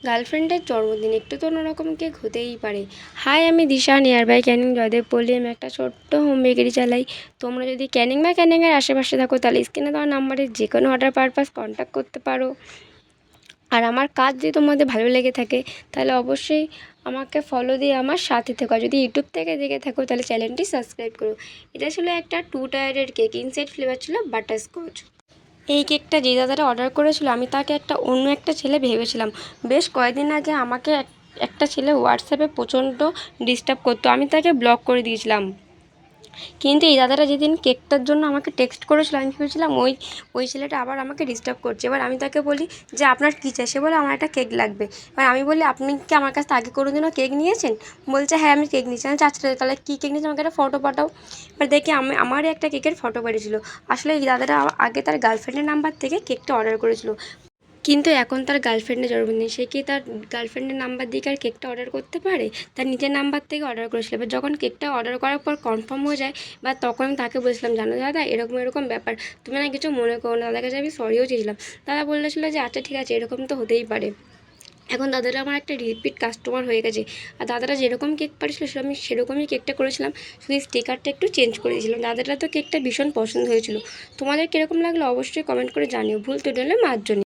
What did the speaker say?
গার্লফ্রেন্ডের জন্মদিন একটু তো অন্যরকম কেক হতেই পারে। হাই, আমি দিশা, নিয়ার বাই ক্যানিং জয়দেব পল্লী। আমি একটা ছোট্ট হোম বেকারি চালাই। তোমরা যদি ক্যানিং বা ক্যানিংয়ের আশেপাশে থাকো তাহলে স্ক্রিনে দেওয়া নাম্বারে যে কোনো অর্ডার পারপাস কন্ট্যাক্ট করতে পারো। আর আমার কাজ যদি তোমাদের ভালো লেগে থাকে তাহলে অবশ্যই আমাকে ফলো দিয়ে আমার সাথে থেকো। আর যদি ইউটিউব থেকে দেখে থাকো তাহলে চ্যানেলটি সাবস্ক্রাইব করো। এটা ছিল একটা 2 টায়ারের কেক, ইনসাইড ফ্লেভার ছিল বাটারস্কচ। এই কেকটা যে দাদাটা অর্ডার করেছিল আমি তাকে অন্য একটা ছেলে ভেবেছিলাম। বেশ কয়েকদিন আগে আমাকে একটা ছেলে হোয়াটসঅ্যাপে প্রচণ্ড ডিস্টার্ব করতো, আমি তাকে ব্লক করে দিয়েছিলাম। কিন্তু এই দাদাটা যেদিন কেকটার জন্য আমাকে টেক্সট করেছিল আমি ভেবেছিলাম ওই ছেলেটা আবার আমাকে ডিস্টার্ব করছে। এবার আমি তাকে বলি যে আপনার কী চাই? সে বলে আমার একটা কেক লাগবে। এবার আমি বলি আপনি কি আমার কাছ থেকে আগে কোনোদিনও কেক নিয়েছেন? বলছে হ্যাঁ আমি কেক নিয়েছি। আমি আচ্ছা তাহলে কী কেক নিয়েছি আমাকে একটা ফটো পাঠাও। এবার দেখি আমারই একটা কেকের ফটো পাঠিয়েছিল। আসলে এই দাদাটা আগে তার গার্লফ্রেন্ডের নাম্বার থেকে কেকটা অর্ডার করেছিল, কিন্তু এখন তার গার্লফ্রেন্ডের জন্মদিন, সে কি তার গার্লফ্রেন্ডের নাম্বার দিয়ে আর কেকটা অর্ডার করতে পারে? তার নিজের নাম্বার থেকে অর্ডার করেছিল। এবার যখন কেকটা অর্ডার করার পর কনফার্ম হয়ে যায় বা তখন আমি তাকে বলেছিলাম জানো দাদা এরকম এরকম ব্যাপার, তুমি না কিছু মনে করো না। দাদার কাছে আমি সরিও চেয়েছিলাম। দাদা বলেছিল যে আচ্ছা ঠিক আছে, এরকম তো হতেই পারে। এখন দাদাটা আমার একটা রিপিট কাস্টমার হয়ে গেছে। আর দাদাটা যেরকম কেক পাঠিয়েছিল আমি সেরকমই কেকটা করেছিলাম, শুধু স্টিকারটা একটু চেঞ্জ করে দিয়েছিলাম। দাদাটা তো কেকটা ভীষণ পছন্দ হয়েছিল। তোমাদের কীরকম লাগলো অবশ্যই কমেন্ট করে জানিও। ভুল ত্রুটি হলে মার্জনী।